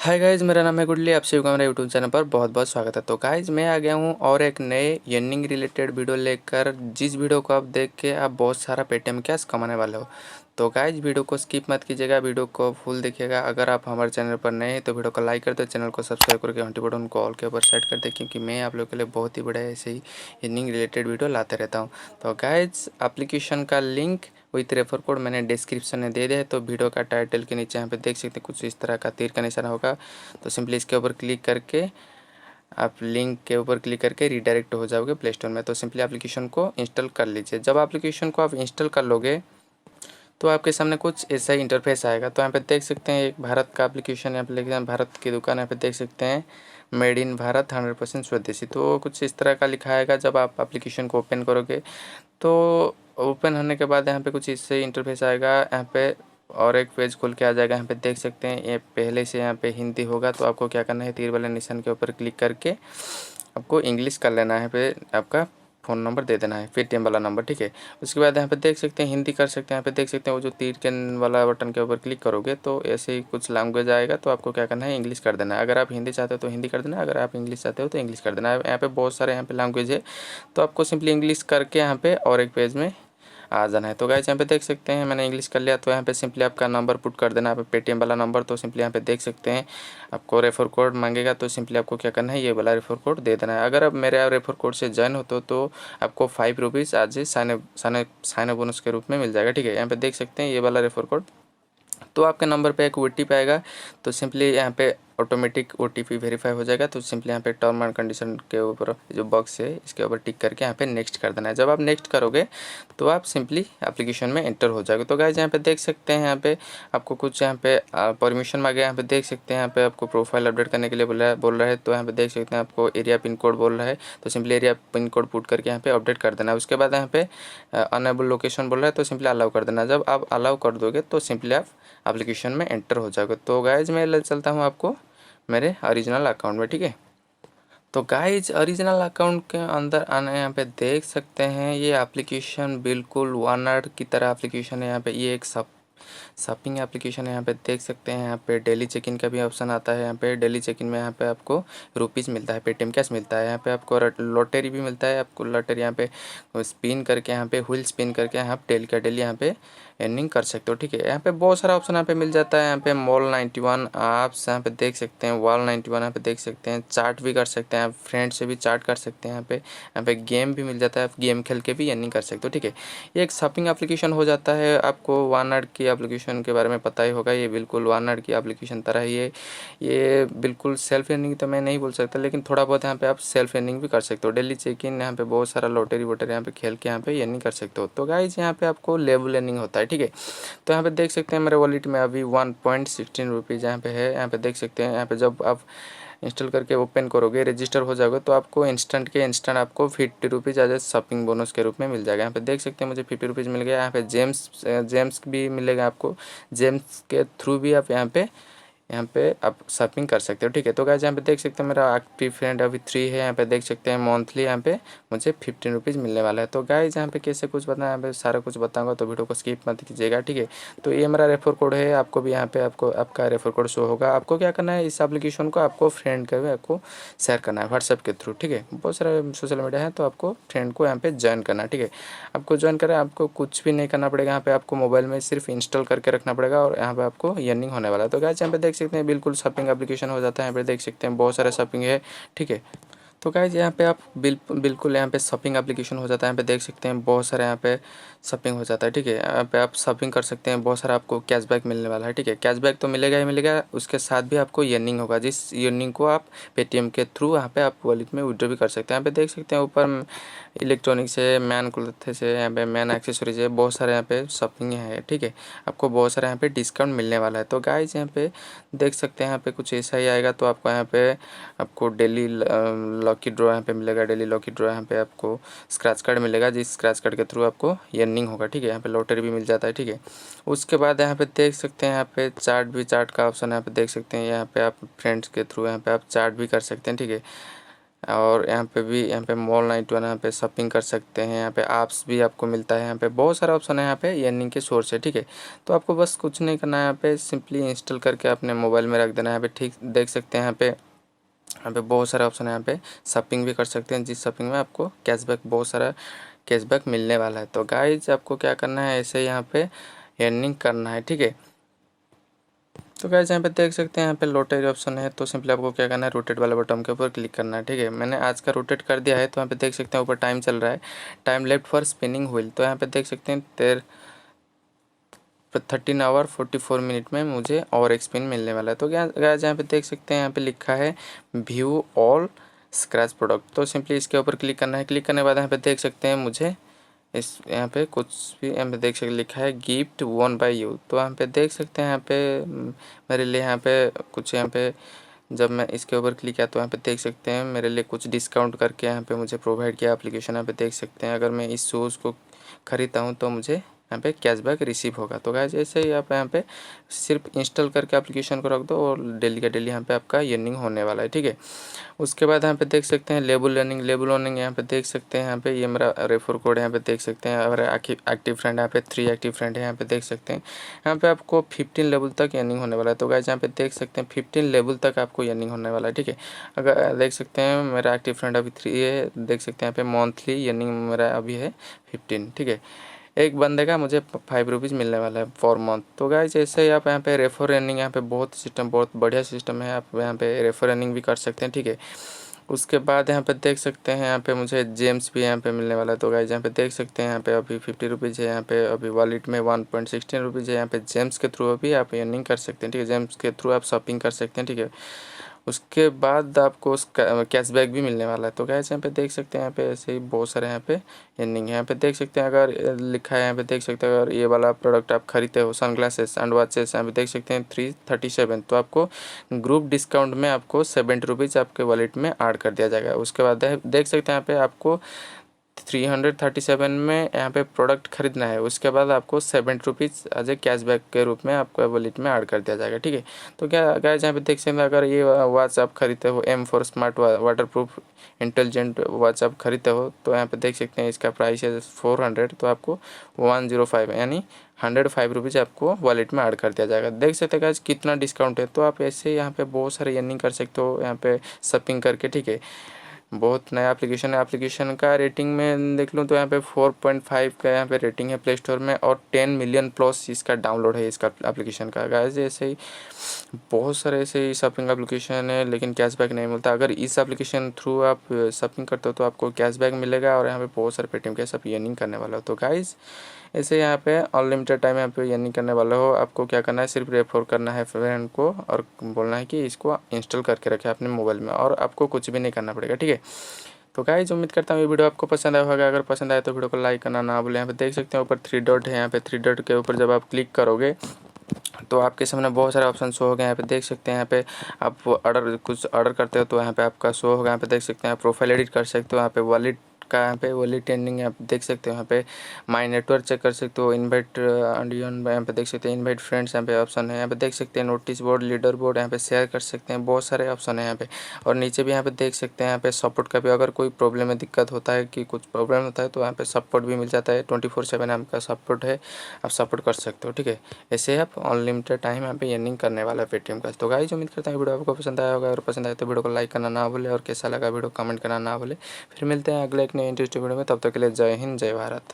हाय guys, मेरा नाम है गुडली। आप सभी का मेरे यूट्यूब चैनल पर बहुत बहुत स्वागत है। तो गाइज़, मैं आ गया हूँ और एक नए अर्निंग रिलेटेड वीडियो लेकर, जिस वीडियो को आप देख के आप बहुत सारा पेटीएम कैश कमाने वाले हो। तो गाइज़, वीडियो को स्किप मत कीजिएगा, वीडियो को फुल देखिएगा। अगर आप हमारे चैनल पर नए हैं तो वीडियो को लाइक कर दे, चैनल को सब्सक्राइब करके घंटी बटन को ऑल के ऊपर सेट कर दे, क्योंकि मैं आप लोगों के लिए बहुत ही बड़े ऐसे ही अर्निंग रिलेटेड वीडियो लाते रहता हूँ। तो गाइज़, एप्लीकेशन का लिंक विथ रेफर कोड मैंने डिस्क्रिप्शन में दे दिया है। तो वीडियो का टाइटल के नीचे यहाँ पे देख सकते हैं कुछ इस तरह का तीर का निशान होगा। तो सिंपली इसके ऊपर क्लिक करके आप लिंक के ऊपर क्लिक करके रिडायरेक्ट हो जाओगे प्ले स्टोर में। तो सिंपली एप्लीकेशन को इंस्टॉल कर लीजिए। जब एप्लीकेशन को आप इंस्टॉल कर लोगे तो आपके सामने कुछ ऐसा ही इंटरफेस आएगा। तो यहाँ पे देख सकते हैं एक भारत का एप्लीकेशन, यहाँ पे लिखा है भारत की दुकान। यहाँ पे देख सकते हैं मेड इन भारत 100% स्वदेशी। तो कुछ इस तरह का लिखा आएगा। जब आप एप्लीकेशन को ओपन करोगे तो ओपन होने के बाद यहाँ पे कुछ इससे इंटरफेस आएगा। यहाँ पे और एक पेज खुल के आ जाएगा। यहाँ पे देख सकते हैं ये पहले से यहाँ पे हिंदी होगा। तो आपको क्या करना है, तीर वाले निशान के ऊपर क्लिक करके आपको इंग्लिश कर लेना है। पे आपका फ़ोन नंबर दे देना है, पेटीएम वाला नंबर, ठीक है। उसके बाद यहाँ पे देख सकते हैं हिंदी कर सकते हैं। यहाँ पे देख सकते हैं वो जो तीर के वाला बटन के ऊपर क्लिक करोगे तो ऐसे ही कुछ लैंग्वेज आएगा। तो आपको क्या करना है, इंग्लिश कर देना है। अगर आप हिंदी चाहते हो तो हिंदी कर देना है, अगर आप इंग्लिश चाहते हो तो इंग्लिश कर देना है। यहाँ पे बहुत सारे यहाँ पे लैंग्वेज है। तो आपको सिंपली इंग्लिश करके यहाँ पे और एक पेज में आ जाना है। तो गाइस, यहाँ पे देख सकते हैं मैंने इंग्लिश कर लिया। तो यहाँ पे सिंपली आपका नंबर पुट कर देना है, पेटीएम वाला नंबर। तो सिंपली यहाँ पे देख सकते हैं आपको रेफर कोड मांगेगा। तो सिंपली आपको क्या करना है, ये वाला रेफर कोड दे देना है। अगर आप मेरे रेफर कोड से ज्वाइन होते तो आपको 5 रुपीज़ आज ही साइन बोनस के रूप में मिल जाएगा, ठीक है। यहाँ पे देख सकते हैं ये वाला रेफर कोड। तो आपके नंबर पे एक ओटीपी आएगा। तो सिंपली यहाँ पे ऑटोमेटिक ओटीपी वेरीफाई हो जाएगा। तो सिंपली यहाँ पे टर्म एंड कंडीशन के ऊपर जो बॉक्स है इसके ऊपर टिक करके यहाँ पे नेक्स्ट कर देना है। जब आप नेक्स्ट करोगे तो आप सिंपली एप्लीकेशन में एंटर हो जाओगे। तो गाइस, यहाँ पे देख सकते हैं यहाँ पे आपको कुछ यहाँ पे परमिशन मांगे। यहाँ पे देख सकते हैं यहाँ पे आपको प्रोफाइल अपडेट करने के लिए बोल रहा है। तो यहाँ पे देख सकते हैं आपको एरिया पिन कोड बोल रहा है। तो simply area pin code put करके यहाँ पे अपडेट कर देना है। उसके बाद यहाँ पे अनेबल लोकेशन बोल रहा है। तो सिंपली अलाउ कर देना। जब आप अलाउ कर दोगे तो सिंपली आप एप्लीकेशन में एंटर हो जाओगे। तो गाइज, मैं ले चलता हूँ आपको मेरे ओरिजिनल अकाउंट में, ठीक है। तो गाइज, ओरिजिनल अकाउंट के अंदर आना, यहाँ पे देख सकते हैं ये एप्लीकेशन बिल्कुल वॉनर की तरह एप्लीकेशन है। यहाँ पे ये एक शॉपिंग एप्लीकेशन है। यहाँ पे देख सकते हैं यहाँ पे डेली चेक इन का भी ऑप्शन आता है। यहाँ पे डेली चेक इन में यहाँ पे आपको रुपीज़ मिलता है, पेटीएम कैश मिलता है। यहाँ पे आपको लॉटरी भी मिलता है। आपको लॉटरी यहाँ पे स्पिन करके, यहाँ पे व्हील स्पिन करके आप डेली का डेली यहाँ पे अर्निंग कर सकते हो, ठीक है। यहाँ पे बहुत सारा ऑप्शन यहाँ पे मिल जाता है। यहाँ पे mall91 ऐप्स यहाँ पे देख सकते हैं, wall91 यहाँ पे देख सकते हैं। चार्ट भी कर सकते हैं, आप फ्रेंड से भी चार्ट कर सकते हैं। यहाँ पे गेम भी मिल जाता है, आप गेम खेल के भी अर्निंग कर सकते हो, ठीक है। ये एक शॉपिंग एप्लीकेशन हो जाता है। आपको वॉनर की एप्लीकेशन के बारे में पता ही होगा। ये बिल्कुल वॉनर की एप्लीकेशन तरह ही है। ये बिल्कुल सेल्फ अर्निंग तो मैं नहीं बोल सकता, लेकिन थोड़ा बहुत यहाँ पे आप सेल्फ अर्निंग भी कर सकते हो। डेली चेक इन यहाँ पे बहुत सारा लॉटरी वोटरी यहाँ पे खेल के यहाँ पे अर्निंग कर सकते हो। तो गाइज, यहाँ पे आपको लेवल अर्निंग होता है, ठीक है। तो यहाँ पे देख सकते हैं मेरे वॉलेट में अभी 1.16 रुपीज़ यहाँ पे है। यहाँ पे देख सकते हैं यहाँ पे जब आप इंस्टॉल करके ओपन करोगे, रजिस्टर हो जाओगे तो आपको इंस्टेंट आपको 50 rupees as a shopping bonus के रूप में मिल जाएगा। यहाँ पे देख सकते हैं मुझे 50 रुपीज़ मिल गया। यहाँ पे जेम्स भी मिलेगा आपको। जेम्स के थ्रू भी आप यहाँ पे आप शॉपिंग कर सकते हो, ठीक है। तो गाइस, यहाँ पे देख सकते हैं मेरा एक्टिव फ्रेंड अभी 3 है। यहाँ पे देख सकते हैं मंथली यहाँ पे मुझे 15 रुपीज़ मिलने वाला है। तो गाइस, यहाँ पे कैसे कुछ बताना है, यहाँ पे सारा कुछ बताऊंगा, तो वीडियो को स्किप मत कीजिएगा, ठीक है। तो ये मेरा रेफर कोड है। आपको भी यहाँ पे आपका रेफर कोड शो होगा। आपको क्या करना है, इस एप्लीकेशन को आपको फ्रेंड के आपको शेयर करना है व्हाट्सएप के थ्रू, ठीक है। बहुत सारे सोशल मीडिया है, तो आपको फ्रेंड को यहाँ पे ज्वाइन करना है, ठीक है। आपको ज्वाइन करें, आपको कुछ भी नहीं करना पड़ेगा। यहाँ पे आपको मोबाइल में सिर्फ इंस्टॉल करके रखना पड़ेगा और यहाँ पे आपको अर्निंग होने वाला है। तो गाइस, यहाँ पे देख सकते हैं बिल्कुल शॉपिंग एप्लीकेशन हो जाता है। यहाँ पे देख सकते हैं बहुत सारे शॉपिंग है, ठीक है। तो गाइज, यहाँ पे आप बिल्कुल यहाँ पे शॉपिंग एप्लीकेशन हो जाता है। यहाँ पे देख सकते हैं बहुत सारे यहाँ पे शॉपिंग हो जाता है, ठीक है। यहाँ पे आप शॉपिंग कर सकते हैं, बहुत सारा आपको कैशबैक मिलने वाला है, ठीक है। कैशबैक तो मिलेगा ही मिलेगा, उसके साथ भी आपको अर्निंग होगा, जिस अर्निंग को आप पेटीएम के थ्रू यहाँ पे आप वॉलेट में विड्रॉ भी कर सकते हैं। यहाँ पे देख सकते हैं ऊपर इलेक्ट्रॉनिक्स है, मैन क्लोथ से, यहाँ पे मैन एक्सेसरीज है, बहुत सारे यहाँ पे शॉपिंग है, ठीक है। आपको बहुत सारे यहाँ पे डिस्काउंट मिलने वाला है। तो गाइज, यहाँ पे देख सकते हैं यहाँ पे कुछ ऐसा ही आएगा। तो आपको यहाँ पे आपको डेली लकी ड्रॉ यहाँ पे मिलेगा। डेली लकी ड्रॉ यहाँ पे आपको स्क्रैच कार्ड मिलेगा, जिस स्क्रैच कार्ड के थ्रू आपको अर्निंग होगा, ठीक है। यहाँ पे लॉटरी भी मिल जाता है, ठीक है। उसके बाद यहाँ पे देख सकते हैं यहाँ पे चार्ट का ऑप्शन यहाँ पे देख सकते हैं। यहाँ पे आप फ्रेंड्स के थ्रू यहाँ पे आप चार्ट भी कर सकते हैं, ठीक है। और यहाँ पे भी यहाँ पे mall91 यहाँ पे शॉपिंग कर सकते हैं। यहाँ पे ऐप्स भी आपको मिलता है। यहाँ पे बहुत सारा ऑप्शन है। यहाँ पे अर्निंग के सोर्स है, ठीक है। तो आपको बस कुछ नहीं करना है, यहाँ पे सिंपली इंस्टॉल करके अपने मोबाइल में रख देना है। यहाँ पे ठीक देख सकते हैं, यहाँ पे बहुत सारे ऑप्शन है। यहाँ पे शॉपिंग भी कर सकते हैं, जिस शॉपिंग में आपको कैशबैक, बहुत सारा कैशबैक मिलने वाला है। तो गाइज आपको क्या करना है, ऐसे यहाँ पे अर्निंग करना है, ठीक है। तो गाइस यहाँ पे देख सकते हैं, यहाँ पे रोटेट ऑप्शन है। तो सिंपली आपको क्या करना है, रोटेट वाले बटन के ऊपर क्लिक करना है, ठीक है। मैंने आज का रोटेट कर दिया है। तो यहाँ पे देख सकते हैं ऊपर टाइम चल रहा है, time left for spinning wheel. तो यहाँ पे देख सकते हैं 13 आवर 44 मिनट में मुझे और एक स्पिन मिलने वाला है। तो गाइस यहाँ पे देख सकते हैं, यहाँ पे लिखा है व्यू ऑल स्क्रैच प्रोडक्ट। तो सिंपली इसके ऊपर क्लिक करना है। क्लिक करने के बाद यहाँ पे देख सकते हैं मुझे इस यहाँ पे कुछ भी यहाँ पे देख सकते लिखा है गिफ्ट वॉन बाय यू। तो यहाँ पे देख सकते हैं, यहाँ पे मेरे लिए यहाँ पे कुछ, यहाँ पे जब मैं इसके ऊपर क्लिक किया तो यहाँ पे देख सकते हैं मेरे लिए कुछ डिस्काउंट करके यहाँ पे मुझे प्रोवाइड किया एप्लीकेशन। यहाँ पे देख सकते हैं, अगर मैं इस शूज़ को ख़रीदता हूँ तो मुझे यहाँ पे कैशबैक रिसीव होगा। तो गाइस ऐसे ही आप यहाँ पे सिर्फ इंस्टॉल करके एप्लीकेशन को रख दो और डेली का डेली यहाँ पे आपका अर्निंग होने वाला है, ठीक है। उसके बाद यहाँ पे देख सकते हैं लेबल अर्निंग यहाँ पे देख सकते हैं, यहाँ पे ये मेरा रेफर कोड यहाँ पे देख सकते हैं। और एक्टिव फ्रेंड यहाँ पे 3 एक्टिव फ्रेंड है, यहाँ पे देख सकते हैं। यहाँ पे आपको 15 लेवल तक अर्निंग होने वाला है। तो गाइस यहाँ पे देख सकते हैं 15 लेवल तक आपको अर्निंग होने वाला है, ठीक है। अगर देख सकते हैं मेरा एक्टिव फ्रेंड अभी 3 है, देख सकते हैं यहाँ पे मंथली अर्निंग मेरा अभी है 15, ठीक है। एक बंदे का मुझे 5 रुपीज़ मिलने वाला है फॉर मंथ। तो गाइस ऐसे ही आप यहाँ पे रेफर अर्निंग, यहाँ पे बहुत सिस्टम, बहुत बढ़िया सिस्टम है। आप यहाँ पे रेफर अर्निंग भी कर सकते हैं, ठीक है। उसके बाद यहाँ पे देख सकते हैं, यहाँ पे मुझे जेम्स भी यहाँ पे मिलने वाला है। तो गाइस यहाँ पे देख सकते हैं, यहाँ पे अभी 50 रुपीज़ है। यहाँ पे अभी वॉलेट में 1.16 रुपीज़ है। यहाँ पे जेम्स के थ्रू भी आप अर्निंग कर सकते हैं, ठीक है। जेम्स के थ्रू आप शॉपिंग कर सकते हैं, ठीक है। उसके बाद आपको उसका कैशबैक भी मिलने वाला है। तो गाइस यहाँ पे देख सकते हैं, यहाँ पे ऐसे ही बहुत सारे यहाँ पे अर्निंग है। यहाँ पे देख सकते हैं, अगर लिखा है यहाँ पे देख सकते हैं, अगर ये वाला प्रोडक्ट आप खरीदते हो, सनग्लासेस एंड वॉचेस, यहाँ पे देख सकते हैं 337, तो आपको ग्रुप डिस्काउंट में आपको 70 रुपीज़ आपके वॉलेट में ऐड कर दिया जाएगा। उसके बाद देख सकते हैं, यहाँ पे आपको 337 में यहाँ पे प्रोडक्ट खरीदना है। उसके बाद आपको 70 रुपीज़ एज ए कैशबैक के रूप में आपको वॉलेट में ऐड कर दिया जाएगा, ठीक है। तो क्या गाइस यहाँ पे देख सकते हैं, अगर ये वॉच आप खरीदते हो, M4 smart water proof intelligent watch आप खरीदते हो, तो यहाँ पे देख सकते हैं इसका प्राइस है 400। तो आपको 105 यानी 105 रुपीज़ आपको वॉलेट में ऐड कर दिया जाएगा। देख सकते हैं गाइस कितना डिस्काउंट है। तो आप ऐसे यहाँ पे बहुत सारे अर्निंग कर सकते हो यहाँ पे शॉपिंग करके, ठीक है। बहुत नया एप्लीकेशन है। एप्लीकेशन का रेटिंग में देख लूँ तो यहाँ पे 4.5 का यहाँ पे रेटिंग है प्ले स्टोर में, और 10 मिलियन प्लस इसका डाउनलोड है इसका एप्लीकेशन का। गाइस ऐसे ही बहुत सारे ऐसे ही शॉपिंग एप्लीकेशन है, लेकिन कैशबैक नहीं मिलता। अगर इस एप्लीकेशन थ्रू आप शॉपिंग करते हो तो आपको कैशबैक मिलेगा, और यहाँ पे बहुत सारे पेटीएम कैश आप अर्निंग करने वाला हो। तो गाइस ऐसे यहाँ पे अनलिमिटेड टाइम यहाँ पे अर्निंग करने वाला हो। आपको क्या करना है, सिर्फ रेफर करना है फ्रेंड को और बोलना है कि इसको इंस्टॉल करके रखें अपने मोबाइल में, और आपको कुछ भी नहीं करना पड़ेगा, ठीक है। तो गाइस उम्मीद करता हूँ ये वीडियो आपको पसंद आया होगा। अगर पसंद आए तो वीडियो को लाइक करना ना भूलें। यहाँ पे देख सकते हैं ऊपर 3 डॉट है, यहाँ पे 3 डॉट के ऊपर जब आप क्लिक करोगे तो आपके सामने बहुत सारे ऑप्शन शो हो गए। यहाँ पे देख सकते हैं, यहाँ पे आप कुछ ऑर्डर करते हो तो यहाँ पे आपका शो होगा। यहाँ पे देख सकते हैं आप प्रोफाइल एडिट कर सकते हो, यहाँ पे वॉलेट का यहाँ पे वॉलेट एंडिंग आप देख सकते हो। यहाँ पे माई नेटवर्क चेक कर सकते हो, इनवाइट ऑडियन यहाँ पे देख सकते हैं, इनवाइट फ्रेंड्स यहाँ पे ऑप्शन है। यहाँ पे देख सकते हैं नोटिस बोर्ड, लीडर बोर्ड, यहाँ पे शेयर कर सकते हैं। बहुत सारे ऑप्शन है यहाँ पे। और नीचे भी यहाँ पे देख सकते हैं, यहाँ पे सपोर्ट का भी, अगर कोई प्रॉब्लम में दिक्कत होता है कि कुछ प्रॉब्लम होता है तो यहाँ पे सपोर्ट भी मिल जाता है। 24/7 आपका सपोर्ट है, आप सपोर्ट कर सकते हो, ठीक है। ऐसे आप अनलिमिटेड टाइम यहाँ पे अर्निंग करने वाला है पेटीएम का। तो गाइस उम्मीद करता हूँ वीडियो आपको पसंद आया होगा। अगर पसंद आए तो वीडियो को लाइक करना ना भूले, और कैसा लगा वीडियो कमेंट करना ना भूले। फिर मिलते हैं अगले एक नए इंटरेस्टिंग वीडियो में। तब तक के लिए जय हिंद, जय भारत।